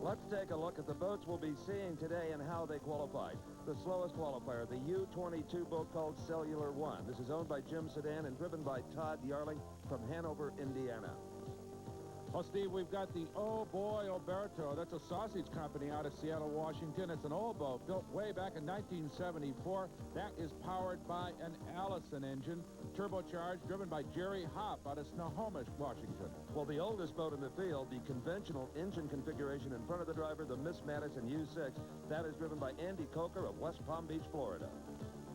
Let's take a look at the boats we'll be seeing today and how they qualified. The slowest qualifier, the U-22 boat called Cellular 1. This is owned by Jim Sedan and driven by Todd Yarling from Hanover, Indiana. Well, Steve, we've got the Oh Boy Oberto. That's a sausage company out of Seattle, Washington. It's an old boat built way back in 1974. That is powered by an Allison engine, turbocharged, driven by Jerry Hopp out of Snohomish, Washington. Well, the oldest boat in the field, the conventional engine configuration in front of the driver, the Miss Madison U6, that is driven by Andy Coker of West Palm Beach, Florida.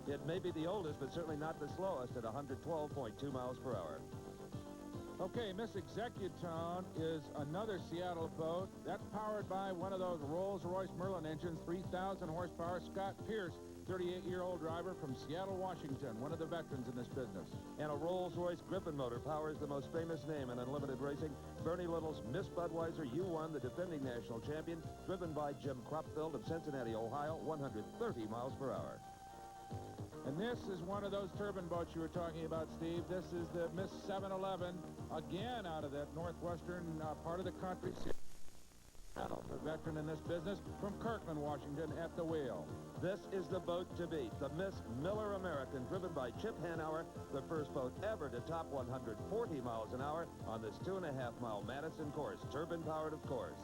It may be the oldest, but certainly not the slowest at 112.2 miles per hour. Okay, Miss Executone is another Seattle boat. That's powered by one of those Rolls-Royce Merlin engines, 3,000 horsepower. Scott Pierce, 38-year-old driver from Seattle, Washington, one of the veterans in this business. And a Rolls-Royce Griffin motor powers the most famous name in unlimited racing, Bernie Little's Miss Budweiser U1, the defending national champion, driven by Jim Kropfeld of Cincinnati, Ohio, 130 miles per hour. And this is one of those turbine boats you were talking about, Steve. This is the Miss 711, again out of that northwestern part of the country. A veteran in this business from Kirkland, Washington, at the wheel. This is the boat to beat, the Miss Miller American, driven by Chip Hanauer, the first boat ever to top 140 miles an hour on this 2.5-mile Madison course, turbine-powered, of course.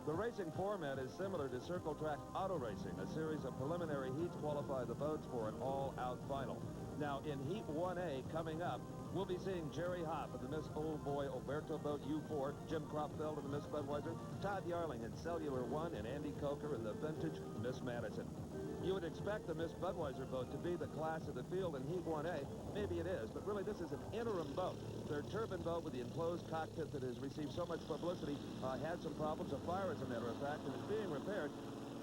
The racing format is similar to circle track auto racing. A series of preliminary heats qualify the boats for an all-out final. Now, in Heat 1A coming up, we'll be seeing Jerry Hopp of the Miss Old Boy Oberto boat U4, Jim Kropfeld of the Miss Budweiser, Todd Yarling in Cellular 1, and Andy Coker in the vintage Miss Madison. You would expect the Miss Budweiser boat to be the class of the field in Heat 1A. Maybe it is, but really this is an interim boat. Their turbine boat with the enclosed cockpit that has received so much publicity had some problems, a fire as a matter of fact, and is being repaired.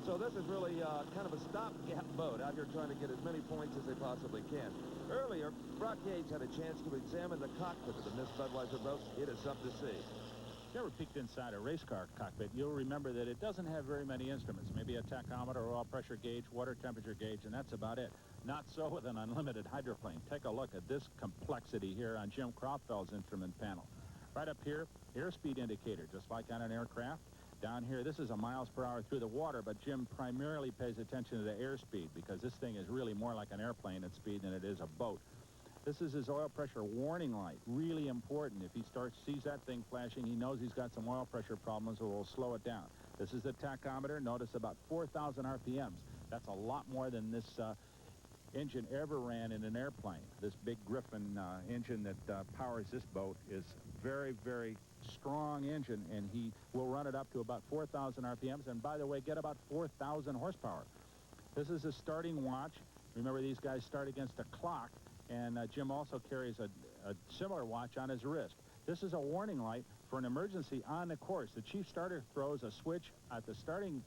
So this is really kind of a stopgap boat out here trying to get as many points as they possibly can. Earlier, Brock Yates had a chance to examine the cockpit of the Miss Budweiser boat. It is something to see. If you ever peeked inside a race car cockpit, you'll remember that it doesn't have very many instruments. Maybe a tachometer, oil pressure gauge, water temperature gauge, and that's about it. Not so with an unlimited hydroplane. Take a look at this complexity here on Jim Kropfeld's instrument panel. Right up here, airspeed indicator, just like on an aircraft. Down here, this is a miles per hour through the water, but Jim primarily pays attention to the airspeed because this thing is really more like an airplane at speed than it is a boat. This is his oil pressure warning light, really important. If he sees that thing flashing, he knows he's got some oil pressure problems, or will slow it down. This is the tachometer. Notice about 4,000 RPMs. That's a lot more than this engine ever ran in an airplane. This big Griffin engine that powers this boat is very, very strong engine, and he will run it up to about 4,000 RPMs, and by the way, get about 4,000 horsepower. This is a starting watch. Remember, these guys start against a clock. And Jim also carries a similar watch on his wrist. This is a warning light for an emergency on the course. The chief starter throws a switch at the starting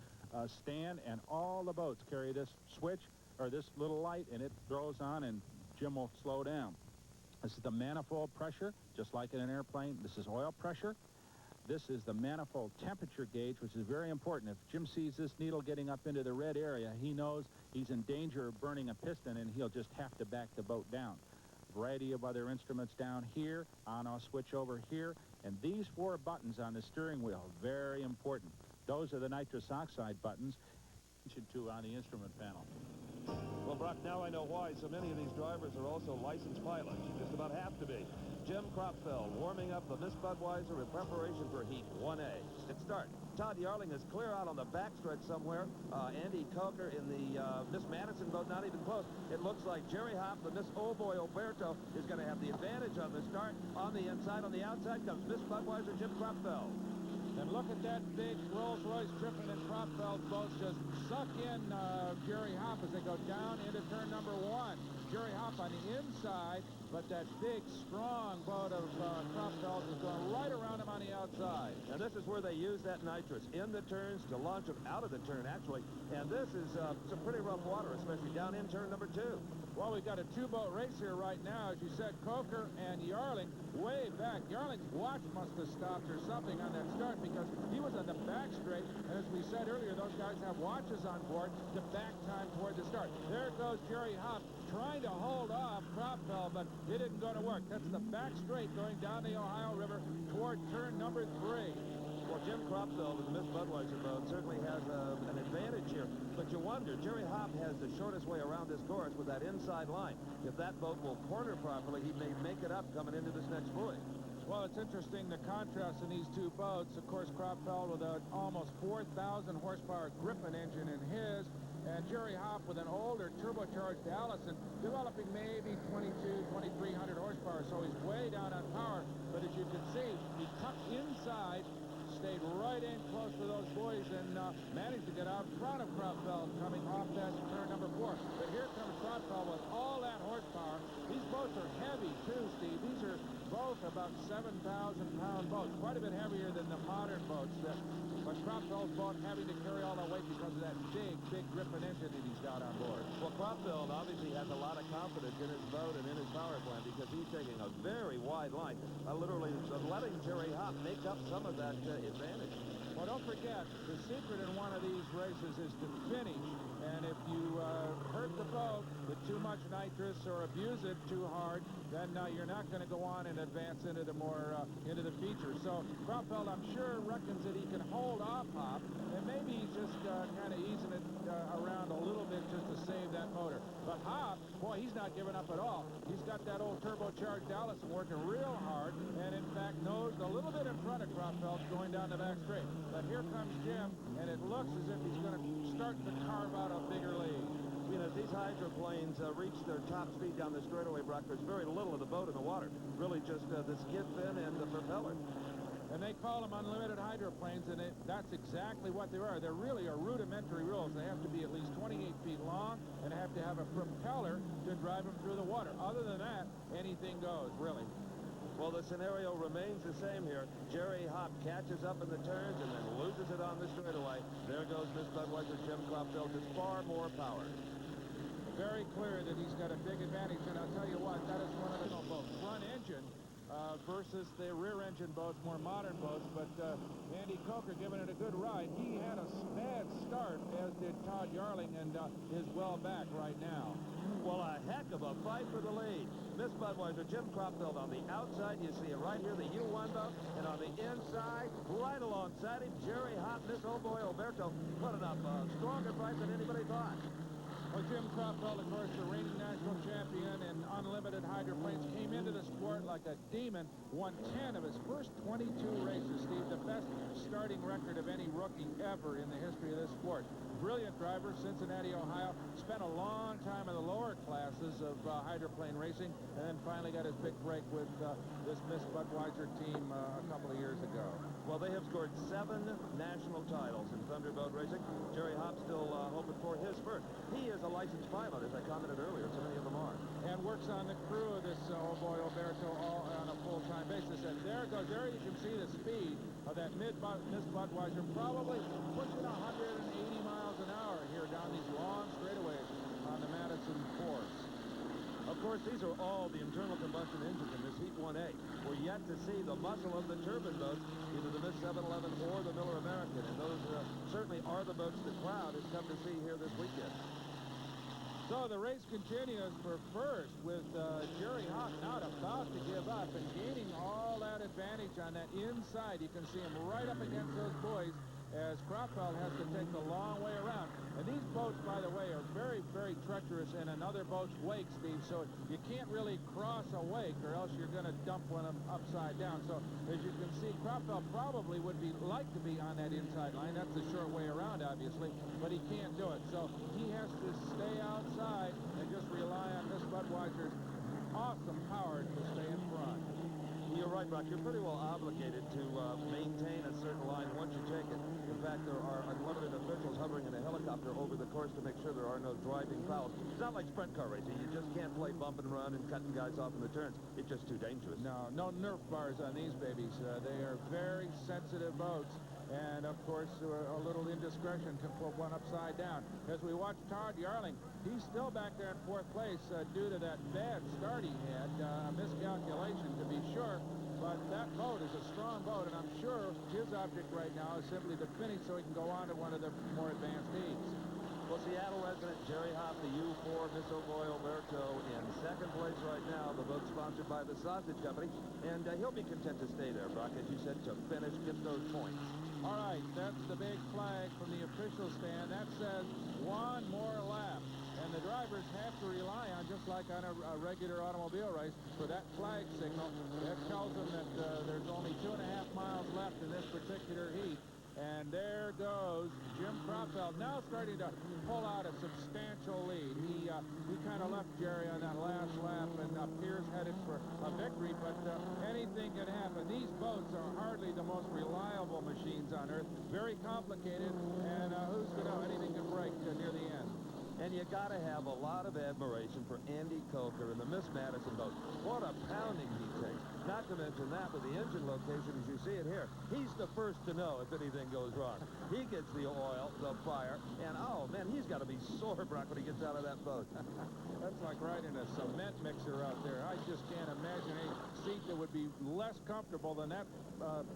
stand, and all the boats carry this switch, or this little light, and it throws on, and Jim will slow down. This is the manifold pressure, just like in an airplane. This is oil pressure. This is the manifold temperature gauge, which is very important. If Jim sees this needle getting up into the red area, he knows he's in danger of burning a piston, and he'll just have to back the boat down. Variety of other instruments down here, on-off switch over here, and these 4 buttons on the steering wheel, very important. Those are the nitrous oxide buttons. Mentioned to on the instrument panel. Well, Brock, now I know why so many of these drivers are also licensed pilots. You just about have to be. Jim Kropfeld warming up the Miss Budweiser in preparation for Heat 1A. Let's start. Todd Yarling is clear out on the backstretch somewhere. Andy Coker in the Miss Madison boat, not even close. It looks like Jerry Hopp, the Miss Old Boy Oberto, is going to have the advantage on the start. On the inside, on the outside comes Miss Budweiser, Jim Kropfeld. And look at that big Rolls-Royce Griffin and Kropfeld boats just suck in Jerry Hopp as they go down into turn number 1. Jerry Hopp on the inside, but that big, strong boat of Kropfeld is going right around him on the outside. And this is where they use that nitrous in the turns to launch them out of the turn, actually. And this is some pretty rough water, especially down in turn number 2. Well, we've got a 2-boat race here right now. As you said, Coker and Yarling way back. Yarling's watch must have stopped or something on that start because he was on the back straight. And as we said earlier, those guys have watches on board to back time toward the start. There goes Jerry Hopp trying to hold off Kropfeld, but it isn't going to work. That's the back straight going down the Ohio River toward turn number 3. Well, Jim Cropfield with the Miss Budweiser boat certainly has an advantage here. But you wonder, Jerry Hopp has the shortest way around this course with that inside line. If that boat will corner properly, he may make it up coming into this next buoy. Well, it's interesting, the contrast in these two boats. Of course, Cropfield with an almost 4,000 horsepower Griffin engine in his, and Jerry Hopp with an older turbocharged Allison, developing maybe 2,300 horsepower, so he's way down on power. But as you can see, he tucked inside, stayed right in close to those buoys, and managed to get out in front of Cropfield coming off that turn number 4. But here comes Cropfield with all that horsepower. These boats are heavy, too, Steve. These are both about 7,000-pound boats, quite a bit heavier than the modern boats. But Cropfield's boat having to carry all that weight because of that big Griffin engine that he's got on board. Well, Cropfield obviously has a lot of confidence in his boat and in his power plant because he's taking a very wide line, literally letting Jerry Hopp make up some of that advantage. Well, don't forget, the secret in one of these races is to finish. And if you hurt the boat with too much nitrous or abuse it too hard, then you're not going to go on and advance into the into the feature. So Cropfield, I'm sure, reckons that he can hold off Hopp, and maybe he's just kind of easing it around a little bit just to save that motor. But Hopp, boy, he's not giving up at all. He's got that old turbocharged Allison working real hard, and in fact nosed a little bit in front of Cropfield going down the back straight. But here comes Jim, and it looks as if he's going to start to carve out a bigger lead. You know, as these hydroplanes reach their top speed down the straightaway, Brock, there's very little of the boat in the water. Really just the skid fin and the propeller. And they call them unlimited hydroplanes, and that's exactly what they are. They really are rudimentary rules. They have to be at least 28 feet long and have to have a propeller to drive them through the water. Other than that, anything goes, really. Well, the scenario remains the same here. Jerry Hopp catches up in the turns and then loses it on the straightaway. There goes Miss Budweiser, Jim Cropfield, just far more power. Very clear that he's got a big advantage, and I'll tell you what, that is one of the boats. Front engine versus the rear engine boats, more modern boats, but Andy Coker giving it a good ride. He had a bad start, as did Todd Yarling, and is well back right now. Well, a heck of a fight for the lead. Miss Budweiser, Jim Cropfield on the outside. You see it right here, the U1 boat. And on the inside, right alongside him, Jerry Hopp, Miss Old Boy Alberto, putting up a stronger fight than anybody thought. Well, Jim Cropfield, of course, the reigning national champion in unlimited hydroplanes, came into the sport like a demon, won 10 of his first 22 races, Steve, the best starting record of any rookie ever in the history of this sport. Brilliant driver, Cincinnati, Ohio, spent a long time in the lower classes of hydroplane racing, and then finally got his big break with this Miss Budweiser team a couple of years ago. Well, they have scored 7 national titles in thunderboat racing. Jerry Hopp still hoping for his first. He is a licensed pilot, as I commented earlier, so many of them are. And works on the crew of this old boy Alberto all on a full-time basis. And there it goes. There you can see the speed of that Miss Budweiser, probably pushing 180 miles an hour here down these long straightaways on the Madison course. Of course, these are all the internal combustion engines in this Heat 1A. We're yet to see the muscle of the turbine boats, either the Miss 711 or the Miller American, and those certainly are the boats the crowd has come to see here this weekend. So the race continues for first with Jerry Hopp not about to give up and gaining all that advantage on that inside. You can see him right up against those buoys as Cropfield has to take the long way around. And these boats, by the way, are very, very treacherous in another boat's wake, Steve, so you can't really cross a wake or else you're going to dump one upside down. So as you can see, Cropfield probably would like to be on that inside line. That's the short way around, obviously, but he can't do it. So he has to stay outside and just rely on Miss Budweiser's awesome power to stay in front. You're right, Brock. You're pretty well obligated to maintain a certain line once you take it. In fact, there are unlimited officials hovering in a helicopter over the course to make sure there are no driving fouls. It's not like sprint car racing. You just can't play bump and run and cutting guys off in the turns. It's just too dangerous. No Nerf bars on these babies. They are very sensitive boats. And, of course, a little indiscretion can put one upside down. As we watch Todd Yarling, he's still back there in 4th place due to that bad start he had, a miscalculation to be sure. But that boat is a strong boat, and I'm sure his object right now is simply to finish so he can go on to one of the more advanced heats. Well, Seattle resident Jerry Hopp, the U4 Miss Oboy Alberto, in 2nd place right now. The boat sponsored by the Sausage Company, and he'll be content to stay there, Brock, as you said, to finish, get those points. All right, that's the big flag from the official stand. That says one more lap. And the drivers have to rely on, just like on a regular automobile race, for that flag signal. That tells them that there's only 2.5 miles left in this particular heat. And there goes Jim Cropfeld, now starting to pull out a substantial lead. He kind of left Jerry on that last lap and appears headed for a victory, but anything can happen. These boats are hardly the most reliable machines on Earth. Very complicated, and who's going to know, anything can break near the end. And you got to have a lot of admiration for Andy Coker and the Miss Madison boat. What a pounding he takes. Not to mention that with the engine location, as you see it here, he's the first to know if anything goes wrong. He gets the oil, the fire, and oh, man, he's got to be sore, Brock, when he gets out of that boat. That's like riding a cement mixer out there. I just can't imagine a seat that would be less comfortable than that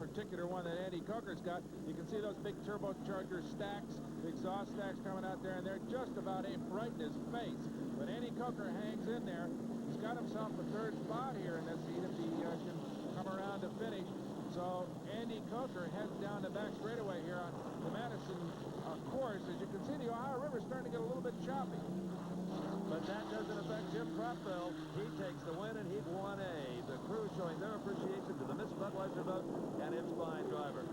particular one that Andy Coker's got. You can see those big turbocharger stacks, the exhaust stacks coming out there, and they're just about aimed right in his face. But Andy Coker hangs in there. He's got himself a third spot here in this heat if he can come around to finish. So Andy Coker heads down the back straightaway here on the Madison course. As you can see, the Ohio River is starting to get a little bit choppy. But that doesn't affect Jim Cropfeld. He takes the win in Heat 1A. The crew showing their appreciation to the Miss Budweiser boat and its fine driver.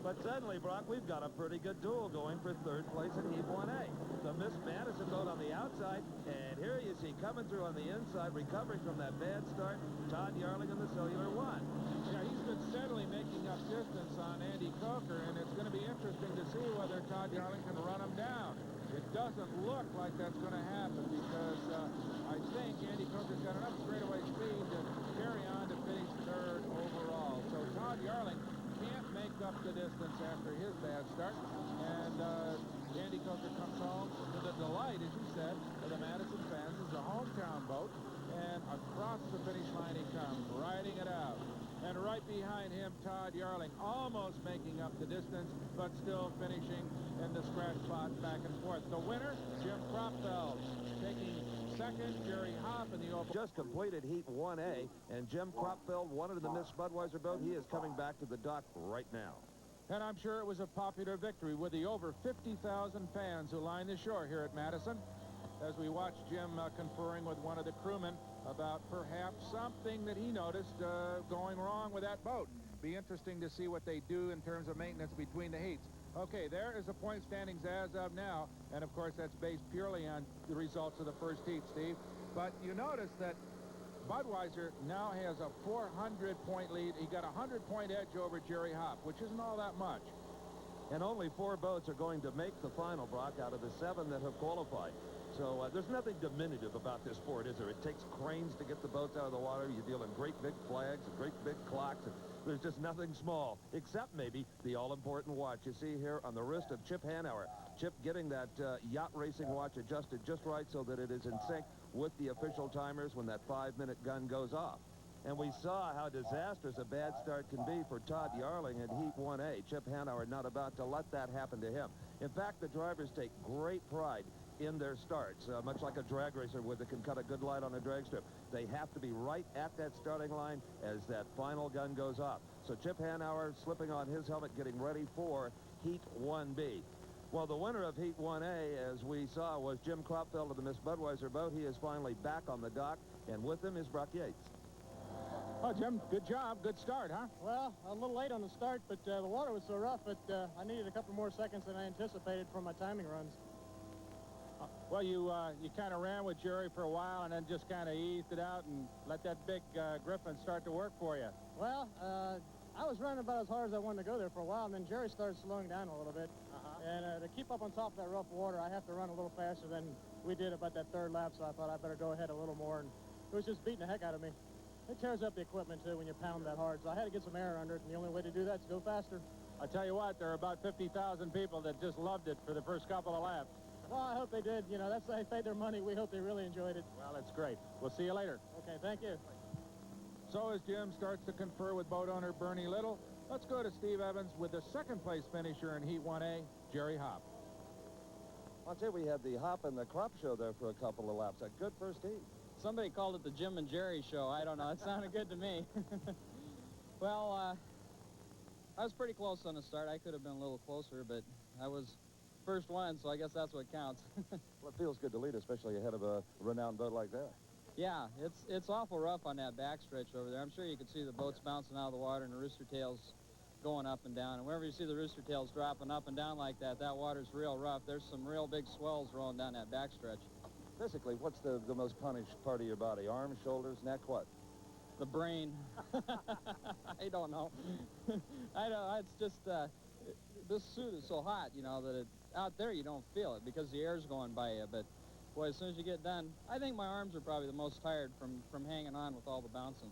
But suddenly, Brock, we've got a pretty good duel going for third place in Heat 1A. The Miss Madison boat on the outside, and here you see coming through on the inside, recovering from that bad start, Todd Yarling in the Cellular 1. Yeah, he's been steadily making up distance on Andy Coker, and it's going to be interesting to see whether Todd Yarling can run him down. It doesn't look like that's going to happen because I think Andy Coker's got enough straightaway speed to carry on to finish third overall. So Todd Yarling can't make up the distance after his bad start, and Andy Coker comes home to the delight, as you said, of the Madison fans. It's a hometown boat, and across the finish line he comes, riding it out. And right behind him, Todd Yarling, almost making up the distance, but still finishing in the scratch spot back and forth. The winner, Jim Cropfeld, taking second, Jerry Hopp in the oval. Just completed Heat 1A, and Jim Cropfeld won it in the Miss Budweiser boat. He is coming back to the dock right now. And I'm sure it was a popular victory with the over 50,000 fans who line the shore here at Madison. As we watch Jim conferring with one of the crewmen about perhaps something that he noticed going wrong with that boat. Be interesting to see what they do in terms of maintenance between the heats. Okay, there is the point standings as of now, and of course that's based purely on the results of the first heat, Steve. But you notice that Budweiser now has a 400-point lead. He got a 100-point edge over Jerry Hopp, which isn't all that much. And only 4 boats are going to make the final, Brock, out of the 7 that have qualified. So there's nothing diminutive about this sport, is there? It takes cranes to get the boats out of the water. You deal in great big flags and great big clocks. And there's just nothing small, except maybe the all-important watch you see here on the wrist of Chip Hanauer. Chip getting that yacht racing watch adjusted just right so that it is in sync with the official timers when that 5-minute gun goes off. And we saw how disastrous a bad start can be for Todd Yarling in Heat 1A. Chip Hanauer not about to let that happen to him. In fact, the drivers take great pride in their starts, much like a drag racer that can cut a good light on a drag strip. They have to be right at that starting line as that final gun goes off. So Chip Hanauer slipping on his helmet, getting ready for Heat 1B. Well, the winner of Heat 1A, as we saw, was Jim Cropfeld of the Miss Budweiser boat. He is finally back on the dock, and with him is Brock Yates. Oh, Jim, good job. Good start, huh? Well, a little late on the start, but the water was so rough that I needed a couple more seconds than I anticipated for my timing runs. Well, you kind of ran with Jerry for a while and then just kind of eased it out and let that big Griffin start to work for you. Well, I was running about as hard as I wanted to go there for a while, and then Jerry started slowing down a little bit. And to keep up on top of that rough water, I have to run a little faster than we did about that third lap, so I thought I better go ahead a little more. And it was just beating the heck out of me. It tears up the equipment, too, when you pound that hard, so I had to get some air under it, and the only way to do that is go faster. I tell you what, there are about 50,000 people that just loved it for the first couple of laps. Well, I hope they did. You know, that's they paid their money. We hope they really enjoyed it. Well, that's great. We'll see you later. Okay, thank you. So as Jim starts to confer with boat owner Bernie Little, let's go to Steve Evans with the second-place finisher in Heat 1A, Jerry Hopp. I'll tell you, we had the Hop and the Crop show there for a couple of laps. A good first heat. Somebody called it the Jim and Jerry show. I don't know. It sounded good to me. Well, I was pretty close on the start. I could have been a little closer, but I was first one, so I guess that's what counts. Well, it feels good to lead, especially ahead of a renowned boat like that. Yeah, it's awful rough on that backstretch over there. I'm sure you can see the boats bouncing out of the water and the rooster tails going up and down. And whenever you see the rooster tails dropping up and down like that, that water's real rough. There's some real big swells rolling down that backstretch. Physically, what's the most punished part of your body? Arms, shoulders, neck, what? The brain. I don't know. I don't. It's just this suit is so hot, you know, that out there you don't feel it because the air's going by you. But boy, as soon as you get done, I think my arms are probably the most tired from hanging on with all the bouncing.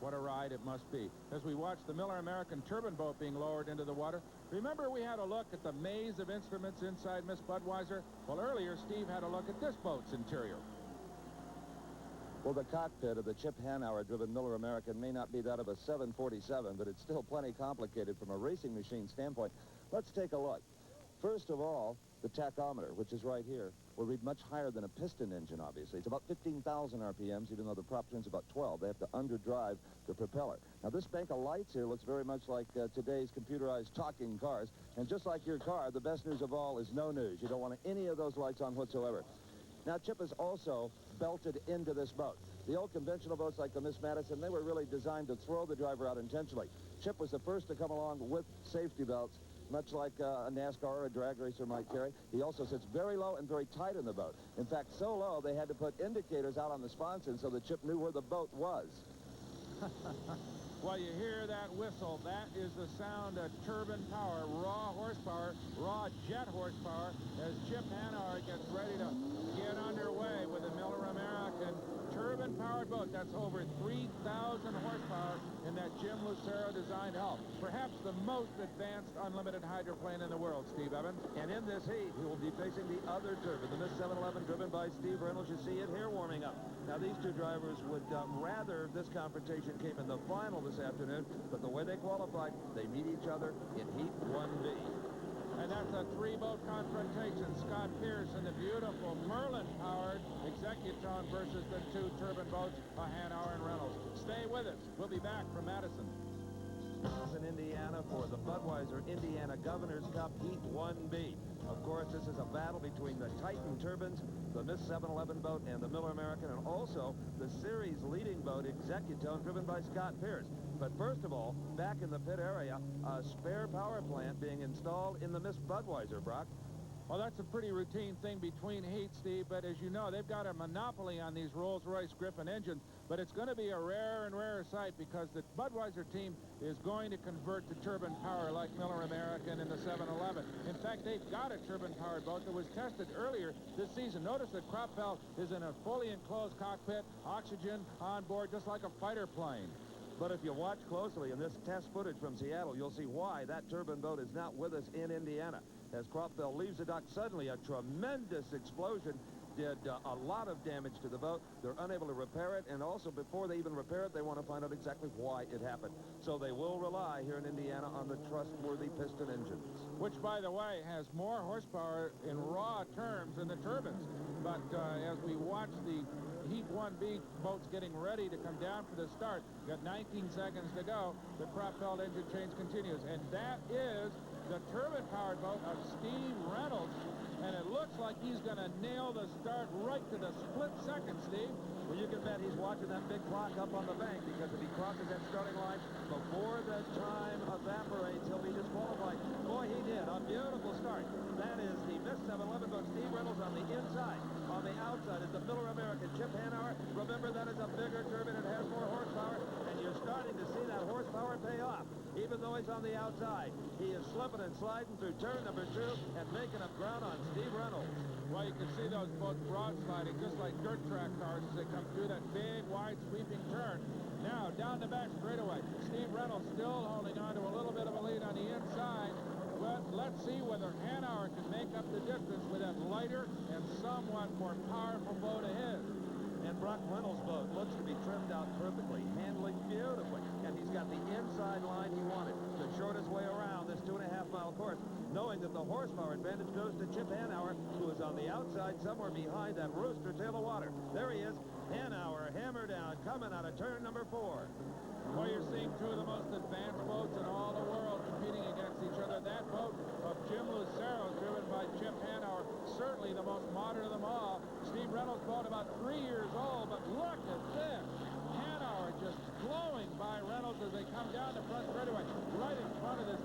What a ride it must be. As we watch the Miller American turbine boat being lowered into the water, remember we had a look at the maze of instruments inside Miss Budweiser? Well, earlier Steve had a look at this boat's interior. Well, the cockpit of the Chip Hanauer-driven Miller American may not be that of a 747, but it's still plenty complicated from a racing machine standpoint. Let's take a look. First of all, the tachometer, which is right here, will read much higher than a piston engine, obviously. It's about 15,000 RPMs, even though the prop turn's about 12. They have to underdrive the propeller. Now, this bank of lights here looks very much like today's computerized talking cars. And just like your car, the best news of all is no news. You don't want any of those lights on whatsoever. Now, Chip is also belted into this boat. The old conventional boats like the Miss Madison, they were really designed to throw the driver out intentionally. Chip was the first to come along with safety belts, much like a NASCAR or a drag racer might carry. He also sits very low and very tight in the boat. In fact, so low they had to put indicators out on the sponson so that Chip knew where the boat was. Well, you hear that whistle. That is the sound of turbine power, raw horsepower, raw jet horsepower, as Chip Hanauer gets ready to get underway with the Miller American turbine-powered boat. That's over 3,000 horsepower in that Jim Lucero designed hull. Perhaps the most advanced unlimited hydroplane in the world, Steve Evans. And in this heat, he will be facing the other turbine, the Miss 711, driven by Steve Reynolds. You see it here warming up. Now, these two drivers would rather this confrontation came in the final this afternoon, but the way they qualified, they meet each other in Heat 1B. And that's a three-boat confrontation. Scott Pierce and the beautiful Merlin-powered Executone versus the two turbine boats, Hanauer and Reynolds. Stay with us. We'll be back from Madison. In Indiana for the Budweiser Indiana Governor's Cup Heat 1B. Of course, this is a battle between the Titan turbines, the Miss 711 boat, and the Miller American, and also the series leading boat, Executone, driven by Scott Pierce. But first of all, back in the pit area, a spare power plant being installed in the Miss Budweiser, Brock. Well, that's a pretty routine thing between heats, Steve, but as you know, they've got a monopoly on these Rolls-Royce Griffin engines, but it's going to be a rarer and rarer sight because the Budweiser team is going to convert to turbine power like Miller American in the 711. In fact, they've got a turbine-powered boat that was tested earlier this season. Notice that Cockpit is in a fully enclosed cockpit, oxygen on board, just like a fighter plane. But if you watch closely in this test footage from Seattle, you'll see why that turbine boat is not with us in Indiana. As Cropfell leaves the dock, suddenly a tremendous explosion did a lot of damage to the boat. They're unable to repair it, and also before they even repair it, they want to find out exactly why it happened. So they will rely here in Indiana on the trustworthy piston engines. Which, by the way, has more horsepower in raw terms than the turbines. But as we watch the Heat 1B boats getting ready to come down for the start, got 19 seconds to go. The prop-felled engine change continues, and that is the turbine-powered boat of Steve Reynolds, and it looks like he's going to nail the start right to the split second, Steve. Well, you can bet he's watching that big clock up on the bank, because if he crosses that starting line before the time evaporates, he'll be disqualified. Boy, he did. A beautiful start. That is the Miss 711 boat, Steve Reynolds on the inside. On the outside is the Miller American Chip Hanauer. Remember, that is a bigger turbine. It has more horsepower, and you're starting to see that horsepower pay off. Even though he's on the outside, he is slipping and sliding through turn number 2 and making up ground on Steve Reynolds. Well, you can see those boats broad sliding just like dirt track cars as they come through that big, wide, sweeping turn. Now, down the back straightaway, Steve Reynolds still holding on to a little bit of a lead on the inside. But let's see whether Hanauer can make up the distance with that lighter and somewhat more powerful boat of his. And Brock Reynolds' boat looks to be trimmed out perfectly, handling beautifully. And he's got the inside line he wanted, the shortest way around this 2.5-mile course, knowing that the horsepower advantage goes to Chip Hanauer, who is on the outside somewhere behind that rooster tail of water. There he is. Hanauer, hammer down, coming out of turn number 4. Well, you're seeing two of the most advanced boats in all the world competing against each other. That boat of Jim Lucero, driven by Chip Hanauer, certainly the most modern of them all. Steve Reynolds' boat about 3 years old, but look at this. Hanauer just blowing by Reynolds as they come down the front straightaway, right in front of this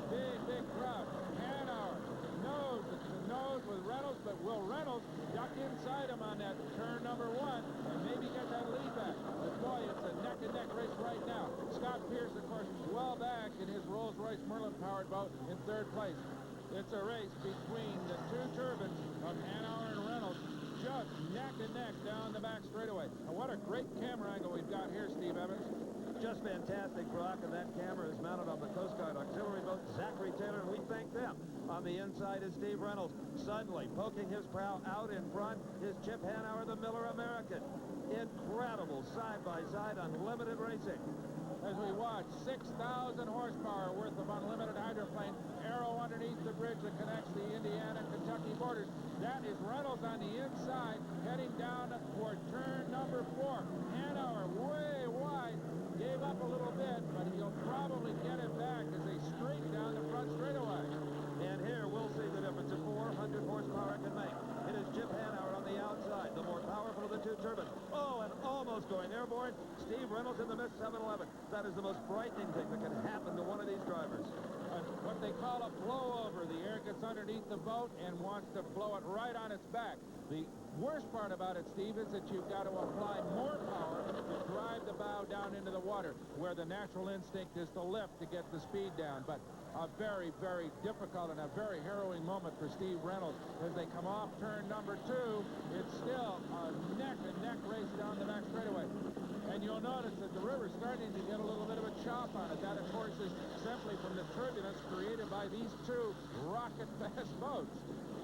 big crowd. Hanauer nose to nose with Reynolds, but will Reynolds duck inside him on that turn number 1 and maybe get that lead back? But boy, it's a neck-and-neck race right now. Scott Pierce, of course, well back in his Rolls-Royce Merlin-powered boat in 3rd place. It's a race between the two turbines of Hanauer and Reynolds, just neck and neck down the back straightaway. And what a great camera angle we've got here, Steve Evans. Just fantastic, Brock, and that camera is mounted on the Coast Guard auxiliary boat, Zachary Taylor, and we thank them. On the inside is Steve Reynolds, suddenly poking his prow out in front is Chip Hanauer, the Miller American. Incredible side-by-side unlimited racing. As we watch, 6,000 horsepower worth of unlimited hydroplane arrow underneath the bridge that connects the Indiana-Kentucky borders. That is Reynolds on the inside, heading down toward turn number 4. Hanauer way wide, gave up a little bit, but he'll probably get it back as they streak down the front straightaway. And here we'll see the difference of 400 horsepower can make. It is Chip Hanauer on the outside, the more powerful of the two turbines. Oh, and almost going airborne, Steve Reynolds in the missed 711. That is the most frightening thing that can happen to one of these drivers. What they call a blowover. The air gets underneath the boat and wants to blow it right on its back. The worst part about it, Steve, is that you've got to apply more power to drive the bow down into the water, where the natural instinct is to lift to get the speed down. But a very, very difficult and a very harrowing moment for Steve Reynolds as they come off turn number 2. It's still a neck-and-neck race down the back straightaway. And you'll notice that the river's starting to get a little bit of a chop on it. That, of course, is simply from the turbulence created by these two rocket-fast boats.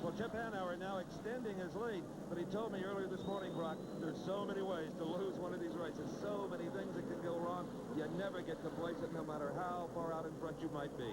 Well, Chip Hanauer now extending his lead, but he told me earlier this morning, Brock, there's so many ways to lose one of these races, so many things that can go wrong. You never get complacent no matter how far out in front you might be.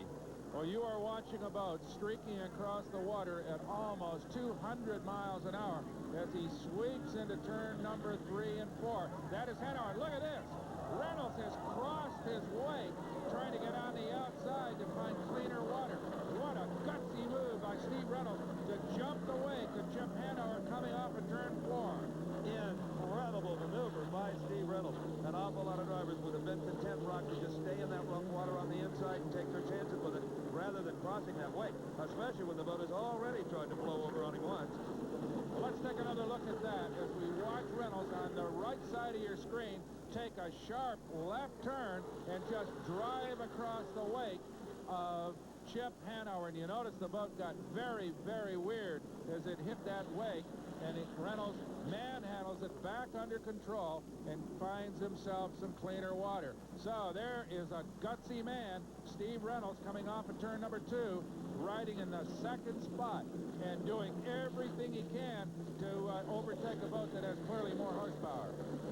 Well, you are watching a boat streaking across the water at almost 200 miles an hour as he sweeps into turn number 3 and 4. That is Hanauer. Look at this. Reynolds has crossed his wake, trying to get on the outside to find cleaner water. What a gutsy move by Steve Reynolds to jump the wake of Chip Hanauer coming off of turn 4. Incredible maneuver by Steve Reynolds. An awful lot of drivers would have been content, Brock, to just stay in that rough water on the inside and take their chances with it rather than crossing that wake, especially when the boat has already tried to blow over on him once. Well, let's take another look at that as we watch Reynolds on the right side of your screen take a sharp left turn and just drive across the wake of Chip Hanauer. And you notice the boat got very, very weird as it hit that wake, and Reynolds manhandles it back under control and finds himself some cleaner water. So there is a gutsy man, Steve Reynolds, coming off of turn number 2, riding in the 2nd spot and doing everything he can to overtake a boat that has clearly more horsepower.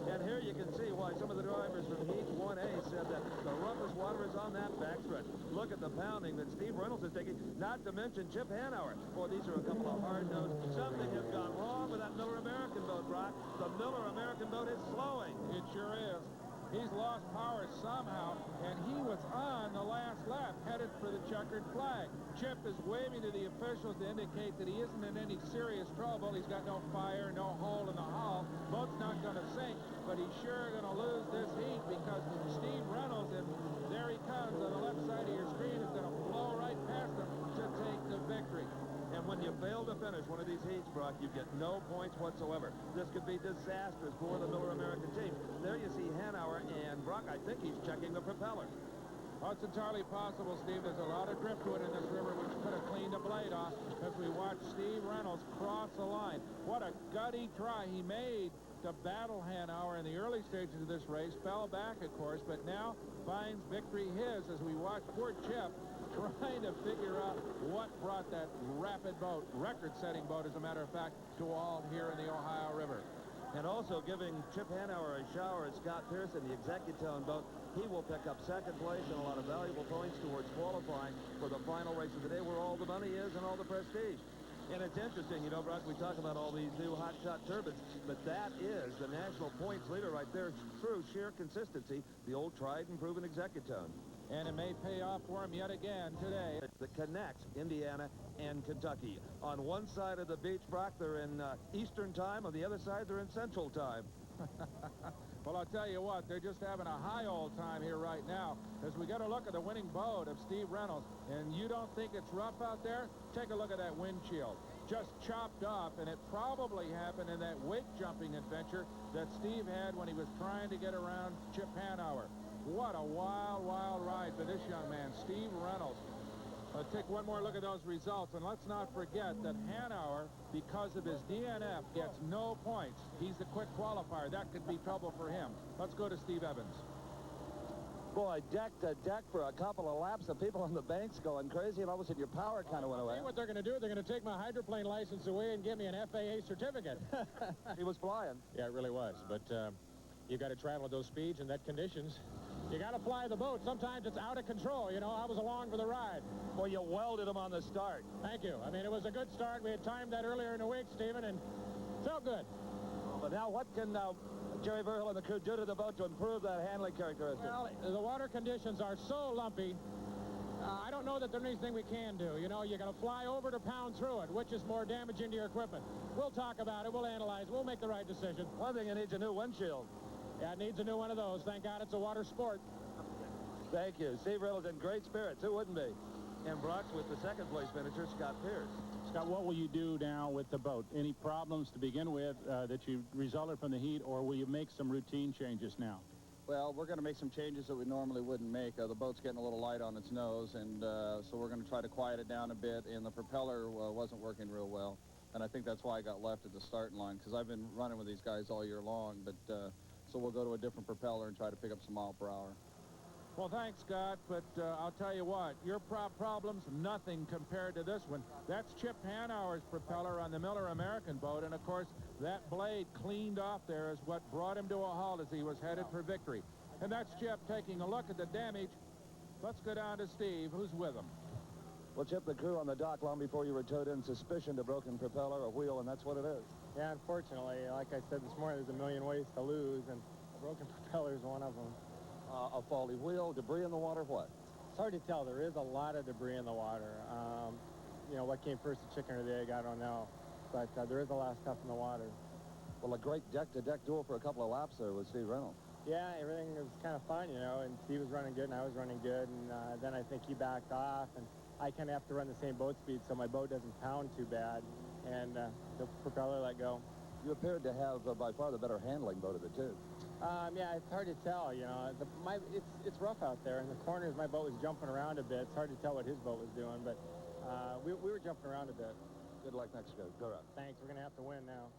And here you can see why some of the drivers from Heat 1A said that the roughest water is on that backstretch. Look at the pounding that Steve Reynolds is taking, not to mention Chip Hanauer. Boy, these are a couple of hard-nosed. Something has gone wrong with that Miller American boat, Brock. The Miller American boat is slowing. It sure is. He's lost power somehow, and he was on the last lap, headed for the checkered flag. Chip is waving to the officials to indicate that he isn't in any serious trouble. He's got no fire, no hole in the hull. Boat's not going to sink, but he's sure going to lose this heat because Steve Reynolds, and there he comes on the left side of your screen, is going to blow right past him to take the victory. And when you fail to finish one of these heats, Brock, you get no points whatsoever. This could be disastrous for the Miller American team. There you see Hanauer, and Brock, I think he's checking the propeller. Well, it's entirely possible, Steve. There's a lot of driftwood in this river, which could have cleaned the blade off as we watch Steve Reynolds cross the line. What a gutty try he made to battle Hanauer in the early stages of this race. Fell back, of course, but now finds victory his as we watch poor Chip trying to figure out what brought that rapid boat, record-setting boat, as a matter of fact, to all here in the Ohio River. And also giving Chip Hanauer a shower is Scott Pearson, the Executone boat. He will pick up 2nd place and a lot of valuable points towards qualifying for the final race of the day, where all the money is and all the prestige. And it's interesting, you know, Brock, we talk about all these new hot-shot turbines, but that is the national points leader right there through sheer consistency, the old tried-and-proven Executone. And it may pay off for him yet again today. That connects Indiana and Kentucky. On one side of the beach, Brock, they're in Eastern time. On the other side, they're in Central time. Well, I'll tell you what, they're just having a high old time here right now as we get a look at the winning boat of Steve Reynolds. And you don't think it's rough out there? Take a look at that windshield. Just chopped off, and it probably happened in that wake jumping adventure that Steve had when he was trying to get around Chip Hanauer. What a wild, wild ride for this young man, Steve Reynolds. Let's take one more look at those results, and let's not forget that Hanauer, because of his DNF, gets no points. He's a quick qualifier. That could be trouble for him. Let's go to Steve Evans. Boy, deck to deck for a couple of laps. The people on the banks going crazy, and all of a sudden your power kind of went away. See what they're going to do? They're going to take my hydroplane license away and give me an FAA certificate. He was flying. Yeah, it really was. But you got to travel at those speeds and that conditions. You got to fly the boat. Sometimes it's out of control. You know, I was along for the ride. Well, you welded him on the start. Thank you. I mean, it was a good start. We had timed that earlier in the week, Stephen, and felt good. But now what can Jerry Verhill and the crew do to the boat to improve that handling characteristic? Well, the water conditions are so lumpy. I don't know that there's anything we can do. You know, you're going to fly over to pound through it, which is more damaging to your equipment. We'll talk about it. We'll analyze it. We'll make the right decision. One thing, it needs a new windshield. Yeah, it needs a new one of those. Thank God it's a water sport. Thank you. Steve Reynolds in great spirits. Who wouldn't be? And Brock's with the second-place finisher, Scott Pierce. Scott, what will you do now with the boat? Any problems to begin with that you resulted from the heat, or will you make some routine changes now? Well, we're going to make some changes that we normally wouldn't make. The boat's getting a little light on its nose, and so we're going to try to quiet it down a bit, and the propeller wasn't working real well. And I think that's why I got left at the starting line, because I've been running with these guys all year long. But so we'll go to a different propeller and try to pick up some mile per hour. Well, thanks, Scott, but I'll tell you what, your problem's nothing compared to this one. That's Chip Hanauer's propeller on the Miller American boat, and of course, that blade cleaned off there is what brought him to a halt as he was headed for victory. And that's Chip taking a look at the damage. Let's go down to Steve, who's with him. Well, Chip, the crew on the dock long before you were towed in suspicion to broken propeller or wheel, and that's what it is. Yeah, unfortunately, like I said this morning, there's a million ways to lose, and a broken propeller is one of them. A faulty wheel, debris in the water, what? It's hard to tell. There is a lot of debris in the water. You know, what came first, the chicken or the egg, I don't know. But there is a lot of stuff in the water. Well, a great deck-to-deck duel for a couple of laps there with Steve Reynolds. Yeah, everything was kind of fun, you know, and Steve was running good and I was running good. And then I think he backed off, and I kind of have to run the same boat speed so my boat doesn't pound too bad. And the propeller let go. You appeared to have by far the better handling boat of the two. Yeah, it's hard to tell, you know. It's rough out there. In the corners, my boat was jumping around a bit. It's hard to tell what his boat was doing, but we were jumping around a bit. Good luck next go. Go up. Thanks. We're going to have to win now.